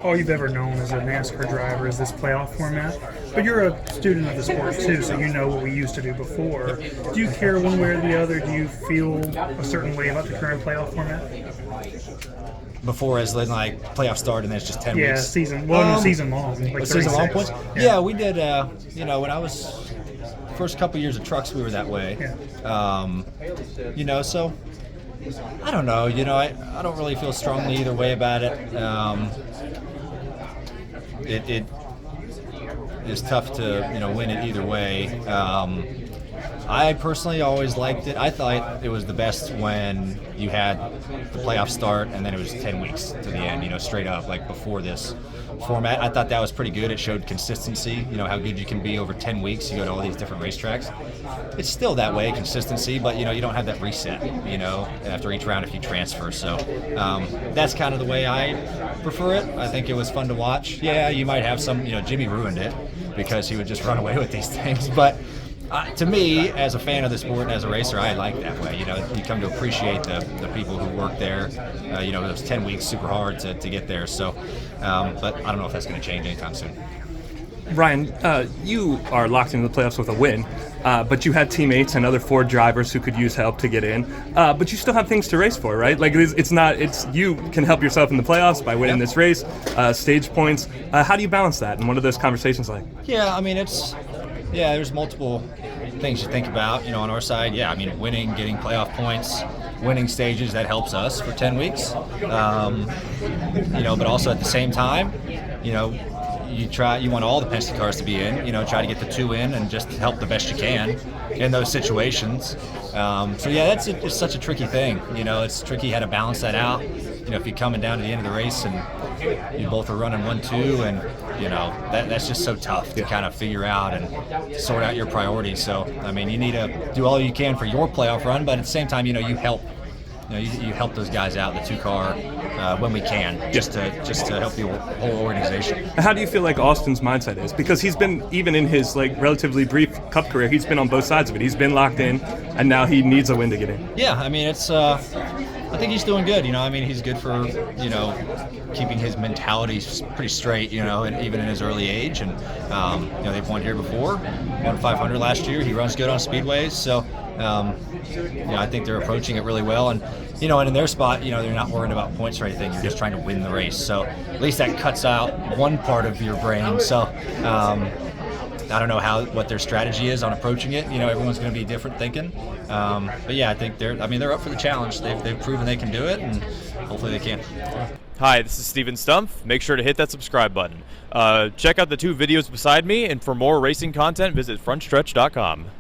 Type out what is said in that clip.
all you've ever known as a NASCAR driver is this playoff format, but you're a student of the sport too, so you know what we used to do before. Do you care one way or the other? Do you feel a certain way about the current playoff format? Before, as like playoff start and then it's just 10 weeks? Yeah, season. Well, no, season long. Like season long points? Yeah, we did, when I was first couple years of trucks, we were that way. Yeah. So I don't know. I don't really feel strongly either way about it. It is tough to win it either way. I personally always liked it. I thought it was the best when you had the playoff start and then it was 10 weeks to the end, straight up, like before this format. I thought that was pretty good. It showed consistency, how good you can be over 10 weeks. You go to all these different racetracks. It's still that way, consistency, but, you don't have that reset, after each round if you transfer. So that's kind of the way I prefer it. I think it was fun to watch. Yeah, you might have some, Jimmy ruined it because he would just run away with these things, but to me, as a fan of the sport and as a racer, I like that way. You come to appreciate the people who work there. Those 10 weeks super hard to get there. So, but I don't know if that's going to change anytime soon. Ryan, you are locked into the playoffs with a win, but you had teammates and other Ford drivers who could use help to get in. But you still have things to race for, right? Like it's you can help yourself in the playoffs by winning this race, stage points. How do you balance that? And what are those conversations like? Yeah, there's multiple things to think about. On our side, winning, getting playoff points, winning stages, that helps us for 10 weeks. But also at the same time, you want all the Penske cars to be in, try to get the two in and just help the best you can in those situations. It's such a tricky thing. It's tricky how to balance that out. If you're coming down to the end of the race and you both are running 1-2 and, that's just so tough to kind of figure out and sort out your priorities. So, you need to do all you can for your playoff run, but at the same time, you help. You help those guys out in the two-car when we can, just to help the whole organization. How do you feel like Austin's mindset is? Because he's been, even in his relatively brief Cup career, he's been on both sides of it. He's been locked in, and now he needs a win to get in. Yeah, it's. I think he's doing good. He's good for keeping his mentality pretty straight. And even in his early age, and they've won here before, won 500 last year. He runs good on speedways, so. I think they're approaching it really well, and and in their spot, they're not worried about points or anything. You're just trying to win the race. So at least that cuts out one part of your brain. So I don't know what their strategy is on approaching it. Everyone's going to be different thinking. But yeah, I think they're up for the challenge. They've proven they can do it, and hopefully they can. Hi, this is Steven Stumpf. Make sure to hit that subscribe button. Check out the two videos beside me, and for more racing content, visit frontstretch.com.